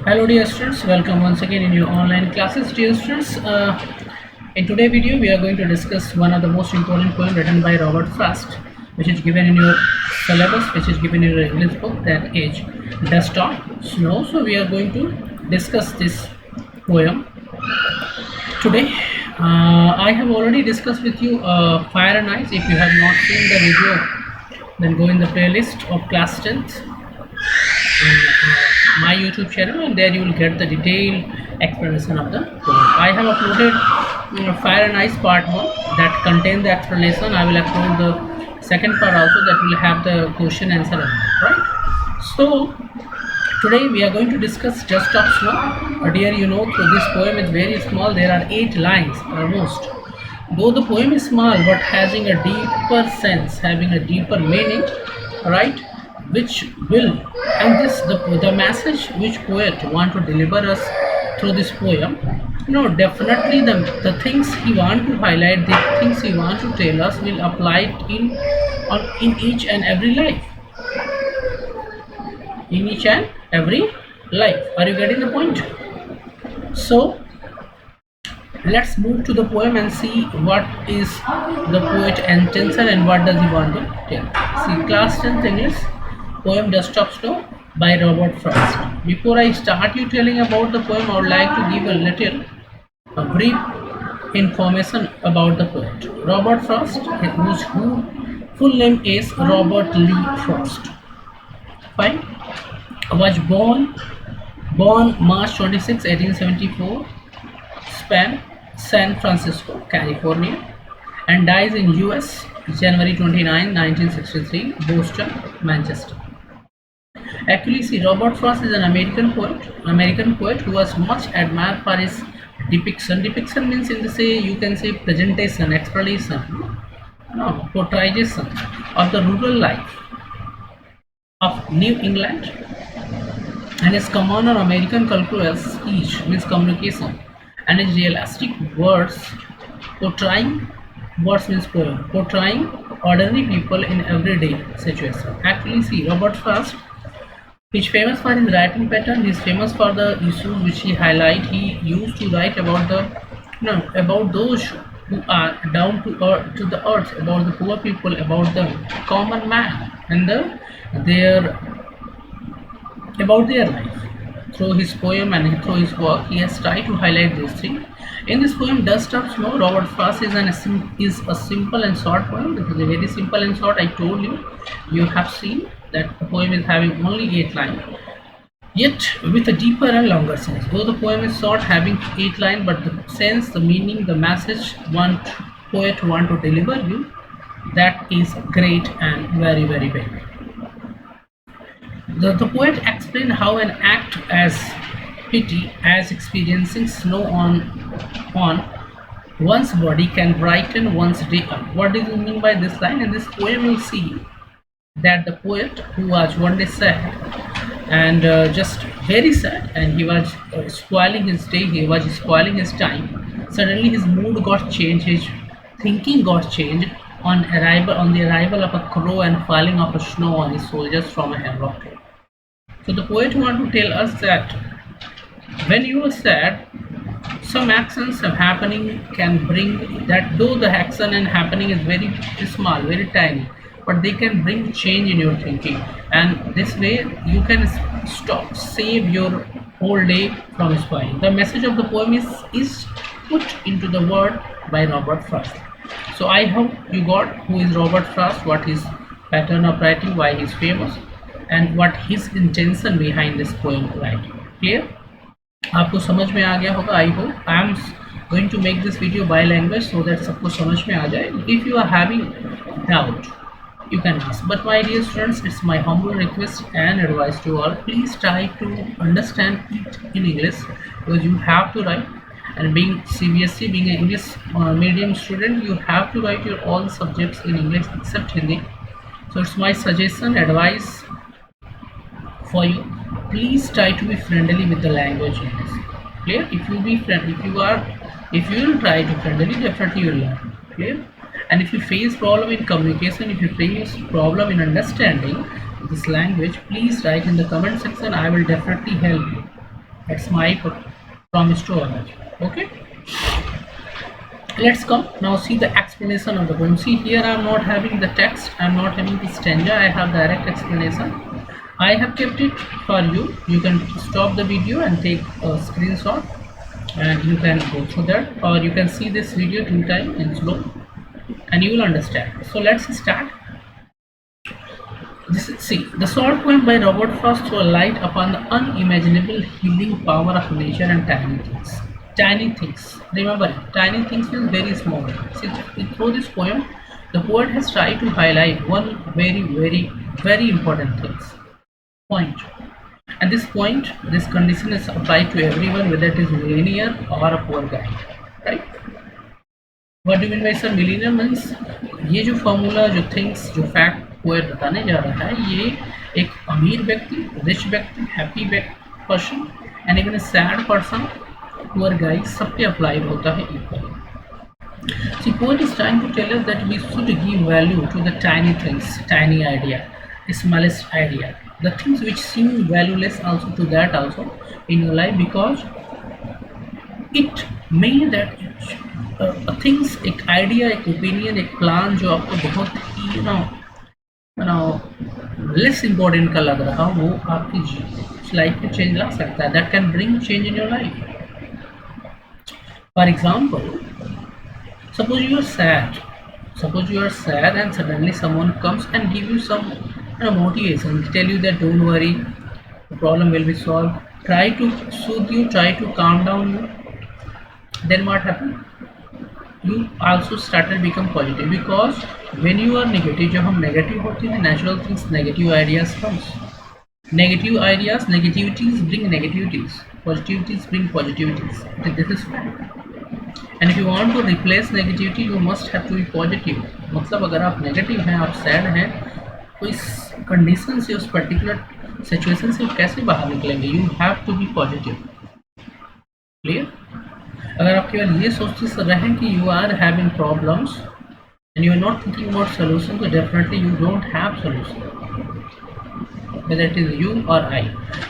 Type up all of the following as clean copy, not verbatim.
Hello dear students, welcome once again in your online classes. Dear students, in today's video we are going to discuss one of the most important poem written by Robert Frost, which is given in your syllabus, which is given in your English book, that is Dust on Snow. So we are going to discuss this poem today. I have already discussed with you Fire and Ice. If you have not seen the video, then go in the playlist of class 10th in my YouTube channel, and there you will get the detailed explanation of the poem. I have uploaded Fire and Ice part 1 that contain the explanation. I will upload the second part also that will have the question answer, right? So today we are going to discuss Just Stop Snow. Dear, you know, so this poem is very small. There are 8 lines almost. Though the poem is small, but having a deeper sense, having a deeper meaning, right? Which will, and this the message which poet want to deliver us through this poem, definitely the things he want to highlight, the things he want to tell us will apply it in each and every life, in each and every life. Are you getting the point? So let's move to the poem and see what is the poet intention and what does he want to tell. See, class 10th English poem Dust Stop Snow by Robert Frost. Before I start you telling about the poem, I would like to give a brief information about the poet. Robert Frost, whose full name is Robert Lee Frost. Fine. Was born March 26, 1874, San Francisco, California, and dies in US January 29, 1963, Boston, Manchester. Actually, see, Robert Frost is an American poet who was much admired for his depiction. Depiction means you can say presentation, explanation, portrayal of the rural life of New England, and his common or American cultural speech means communication, and his realistic portraying ordinary people in everyday situation. Actually, see, Robert Frost, he's famous for his writing pattern. He's famous for the issues which he highlight. He used to write about about those who are down to the earth, about the poor people, about the common man, and about their life. Through his poem and through his work, he has tried to highlight these things. In this poem, Dust Stop Snow, Robert Frost is a simple and short poem. This is a very simple and short. I told you, you have seen that the poem is having only 8 lines, yet with a deeper and longer sense. Though the poem is short, having 8 lines, but the sense, the meaning, the message poet want to deliver you, that is great and very, very big. The poet explained how an act as pity as experiencing snow on one's body can brighten one's day up. What does it mean by this line? In this poem, you'll see that the poet, who was one day sad and just very sad, and he was spoiling his day, he was spoiling his time. Suddenly, his mood got changed, his thinking got changed on the arrival of a crow and falling of a snow on his soldiers from a hemlock tree. So the poet want to tell us that when you are sad, some actions of happening can bring that, though the action and happening is very small, very tiny, but they can bring change in your thinking, and this way you can save your whole day from spoiling. The message of the poem is put into the word by Robert Frost. So I hope you got who is Robert Frost, what his pattern of writing, why he's famous, and what his intention behind this poem writing. Clear? आपको समझ में आ गया होगा. I hope. I am going to make this video by language so that सबको समझ में आ जाए. If you are having doubt, you can ask. But my dear students, it's my humble request and advice to all, please try to understand it in English, because you have to write, and being CBSE, being an English medium student, you have to write your all subjects in English except Hindi. So it's my suggestion, advice for you. Please try to be friendly with the language in this. Clear? If you be friendly, if you will try to friendly, definitely you will learn. Clear? And if you face problem in communication, if you face problem in understanding this language, please write in the comment section. I will definitely help you. That's my promise to all of you. Okay, let's come now see the explanation of the poem. See here, I'm not having the text, I'm not having the stanza, I have direct explanation. I have kept it for you. You can stop the video and take a screenshot and you can go through that, or you can see this video 2 times in slow and you will understand. So let's start. See, the short poem by Robert Frost throws light upon the unimaginable healing power of nature and tiny things. Tiny things. Remember, tiny things is very small. See, through this poem, the poet has tried to highlight one very important things. Point. At this point, this condition is applied to everyone, whether it is millionaire or a poor guy, right? What do you mean by sir millionaire means? ये जो formula, जो things, जो fact poet बताने जा रहा है, ये एक अमीर व्यक्ति, रिच व्यक्ति, happy person and even sad person, poor guy, सब पे अप्लाइड होता है equally. See, poet is trying to tell us that we should give value to the tiny things, tiny idea, smallest idea, the things which seem valueless also to that also in your life, because it may that things, एक idea, एक opinion, एक plan जो आपको बहुत ही less important का लग रहा, वो आपकी लाइफ में चेंज ला सकता है. That can bring change in your life. For example, suppose you are sad and suddenly someone comes and give you some motivation, tell you that don't worry, the problem will be solved, try to soothe you, try to calm down you. Then what happened? You also started become positive, because when you are negative, जब हम negative होते हैं, natural things, negative ideas comes. Negative ideas, negativities bring negativities, positivities bring positivities. This is fact. And if you want to replace negativity, you must have to be positive. मतलब अगर आप negative हैं, आप sad हैं, तो इस condition से, उस particular situation से कैसे बाहर निकलेंगे? You have to be positive. Clear? अगर आप केवल ये सोचते रहें कि you are having problems and you are not thinking about solution, so definitely you don't have solution, whether it is you or I.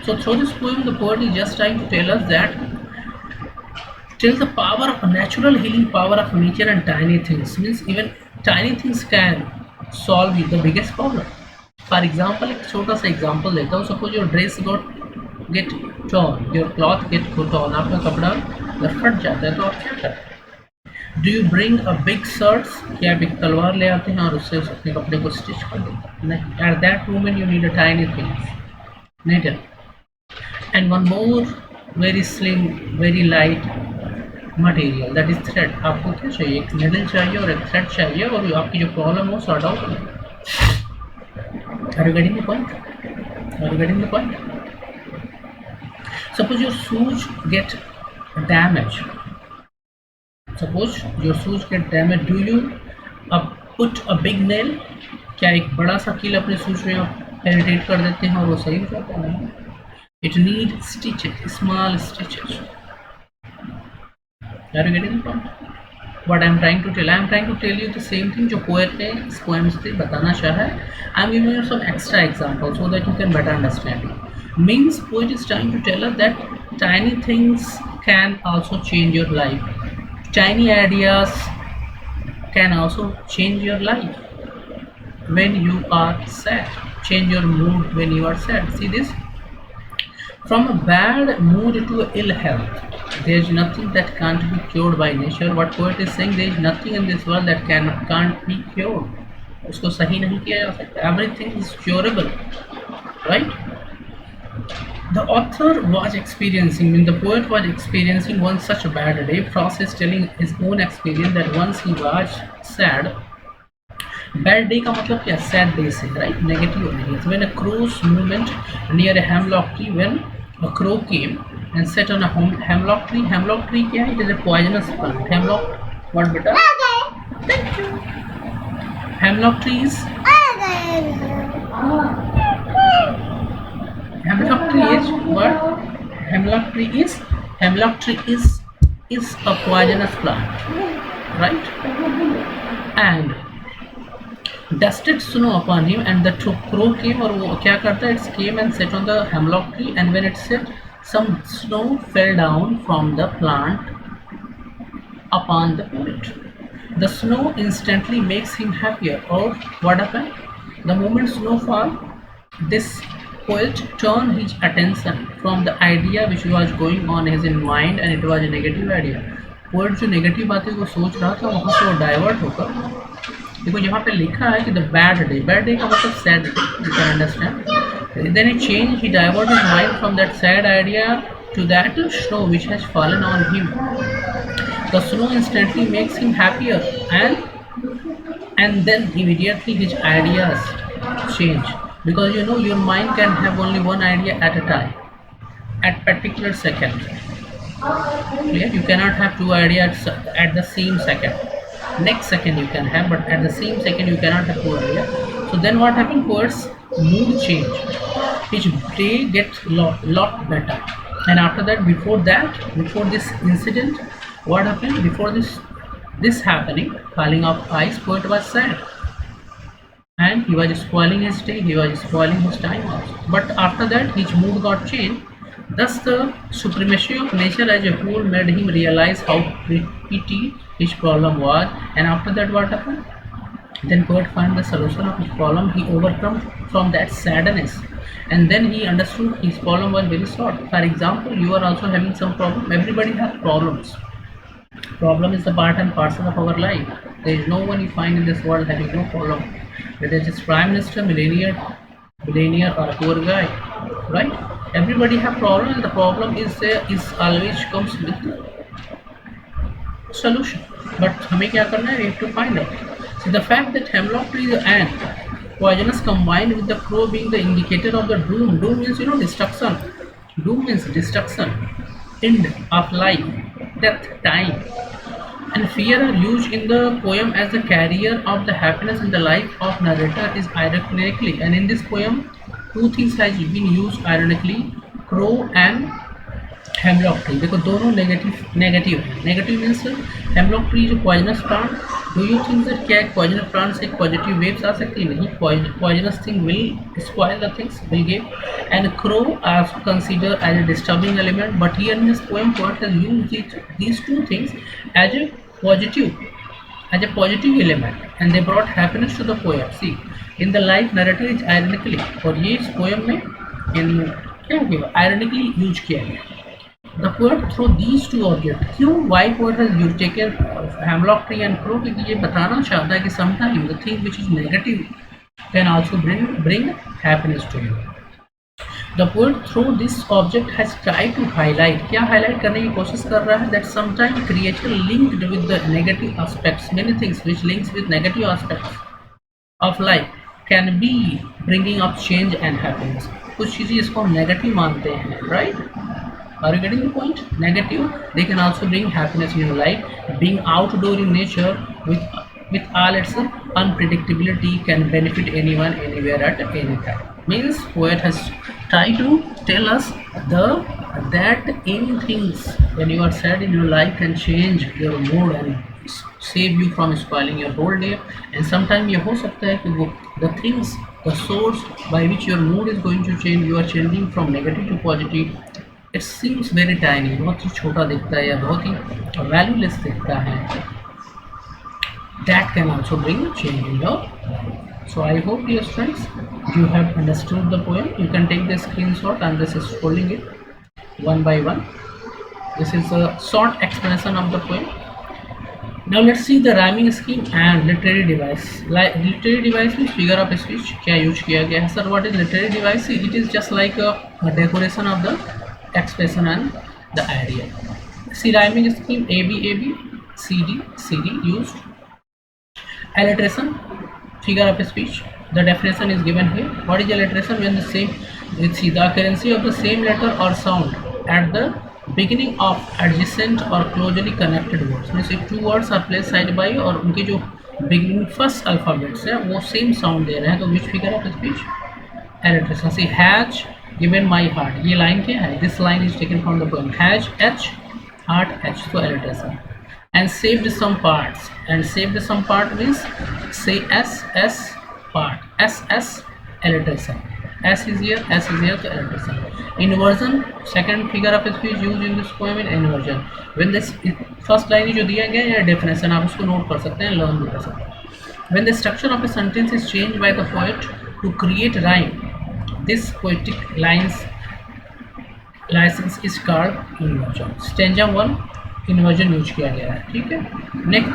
So through this poem, the poet is just trying to tell us that, tell the power of natural healing power of nature and tiny things, means even tiny things can solve the biggest problem. For example, एक छोटा सा example देता हूँ. Suppose your dress get torn, your cloth get torn, आपका कपड़ा अगर फट जाता है तो आप क्या करते हैं? Do you bring a big sword? क्या आप एक तलवार ले आते हैं और उससे अपने कपड़े को स्टिच कर देते हैं? नहीं. At that moment you need a tiny things, needle, and one more very slim, very light material, that is thread. आपको क्या चाहिए? एक needle चाहिए और एक thread चाहिए, और आपकी जो प्रॉब्लम हो सॉर्ट आउट हो. Are you getting the point? Are you getting the point? Suppose your shoes get damaged. Suppose your shoes get damaged. Do you put a big nail? क्या एक बड़ा सा कील अपने शूज में आप पेनिट्रेट कर देते हैं और वो सही हो जाता है? It needs stitches, small stitches. Are you getting the point? What I am trying to tell? I am trying to tell you the same thing जो poet ने इस poem से बताना चाहा है. I am giving you some extra examples so that you can better understand it. Means poet is trying to tell us that tiny things can also change your life. Tiny ideas can also change your life. When you are sad, change your mood when you are sad. See this? From a bad mood to ill health, there is nothing that can't be cured by nature. What poet is saying, there is nothing in this world that can't be cured. उसको सही नहीं किया जा सकता. Everything is curable, right? The author was experiencing, when the poet was experiencing one such a bad day. Frost is telling his own experience that once he was sad. Bad day का मतलब क्या? Sad day से, right? Negative ideas. When a crow's movement near a hemlock tree, when a crow came and sat on a hemlock tree. Hemlock tree क्या है? It is a poisonous plant. Hemlock, what बेटा? Thank you. Hemlock trees. Hemlock tree is what? Hemlock tree is a poisonous plant, right? And dusted snow upon him, and the crow came, और वो क्या करता है? It came and sat on the hemlock tree, and when it sat, Some snow fell down from the plant upon the poet. The snow instantly makes him happier. Or what happened? The moment snow fall, this poet turned his attention from the idea which was going on in his mind, and it was a negative idea. Poet जो negative बातें को सोच रहा था वहाँ से वो divert होकर, देखो यहाँ पे लिखा है कि द बैड डे का मतलब sad day, you can understand. Then he change, he divert his mind from that sad idea to that snow which has fallen on him. The snow instantly makes him happier, and then immediately his ideas change, because you know your mind can have only one idea at a time, at particular second. Clear? You cannot have two ideas at the same second. Next second you can have, but at the same second you cannot have two ideas. So then what happened? Poet's mood change. His day gets lot better. And after that, before this incident, what happened? Before this happening, falling of ice, poet was sad, and he was spoiling his day, he was spoiling his time also. But after that, his mood got changed. Thus, the supremacy of nature as a whole made him realize how petty his problem was. And after that, what happened? Then poet found the solution of his problem. He overcome from that sadness, and then he understood his problem was very short. For example, you are also having some problem. Everybody has problems. Problem is the part and parcel of our life. There is no one you find in this world having no problem. Whether it is prime minister, millionaire, or a poor guy, right? Everybody have problem, and the problem is there is always comes with solution. But हमें क्या करना है? We have to find out. So the fact that hemlock tree is an poisonous combined with the crow being the indicator of the doom. Doom means, you know, destruction. Doom means destruction, end of life, death, time. And fear are used in the poem as the carrier of the happiness in the life of narrator is ironically. And in this poem, two things has been used ironically: crow and hemlock tree. देखो दोनों negative है. Negative means hemlock tree जो poisonous plant, do you think that क्या एक poisonous plant से एक positive waves आ सकती है? नहीं. Poisonous thing will spoil the things, will give. And crow also consider as a disturbing element, but here in this poem poet has used these two things as a positive element, and they brought happiness to the poem. See, in the life narrative is ironically, और ये इस poem में इन क्या किया? ironically use किया गया. The poet through these two objects. क्यों? Why poet has used taken hemlock tree and crow? क्योंकि ये बताना चाहता है कि sometimes the thing which is negative can also bring happiness to you. The poet through this object has tried to highlight. क्या highlight करने की कोशिश कर रहा है? That sometimes creature linked with the negative aspects, many things which links with negative aspects of life can be bringing up change and happiness. कुछ चीज़ें इसको हम negative मानते हैं, right? Are you getting the point? Negative, they can also bring happiness in your life. Being outdoor in nature with all its unpredictability can benefit anyone, anywhere, at any time. Means poet has tried to tell us that any things when you are sad in your life can change your mood and save you from spoiling your whole day. And sometimes ये हो सकता है कि वो the things, the source by which your mood is going to change, you are changing from negative to positive. It seems very tiny, बहुत ही छोटा दिखता है या बहुत ही valueless दिखता है. That can also bring change in your life. So I hope, dear friends, you have understood the poem. You can take the screenshot. I'm just scrolling it one by one. This is a short explanation of the poem. Now let's see the rhyming scheme and literary device. Like literary device means figure of speech. क्या use किया गया है? Sir, what is literary device? It is just like a decoration of the expression and the idea. See rhyming scheme: AB, CD used. Alliteration, figure of speech. The definition is given here. What is alliteration? When the occurrence of the same letter or sound at the beginning of adjacent or closely connected words. Means if two words are placed side by और उनके जो beginning first alphabets है वो same sound दे रहे हैं, तो which figure of speech? Alliteration. See has given my heart. ये line क्या है? This line is taken from the poem. Has H, heart H. So alliteration. And saved some parts. And saved some part means say S part. SS alliteration. S is here, S is here, so addition. Inversion, second figure of speech used in this poem in inversion. When this first line जो दिया गया है definition आप उसको note कर सकते हैं, learn भी कर सकते हैं. When the structure of a sentence is changed by the poet to create rhyme, this poetic license is called inversion. Stanza 1 inversion use किया गया है, ठीक है. Next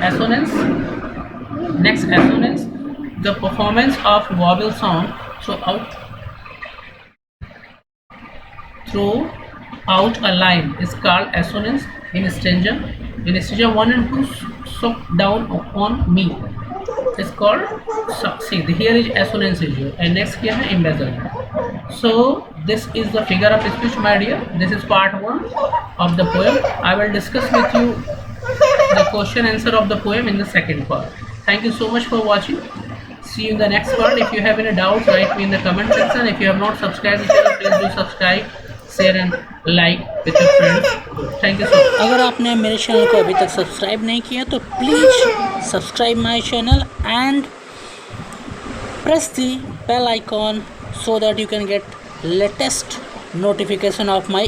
assonance, the performance of vowel sound throughout a line is called assonance in stanza. In stanza 1 and 2, suck down on me is called suck. See, here is assonance is here, and next here है embezzlement. So this is the figure of speech, my dear. This is part 1 of the poem. I will discuss with you the question answer of the poem in the second part. Thank you so much for watching. See you in the next part. If you have any doubts, write me in the comment section. If you have not subscribed the channel, please do subscribe, share and like with your friends. Thank you so much. अगर आपने मेरे channel को अभी तक subscribe नहीं किया तो please subscribe my channel and press the bell icon so that you can get latest notification of my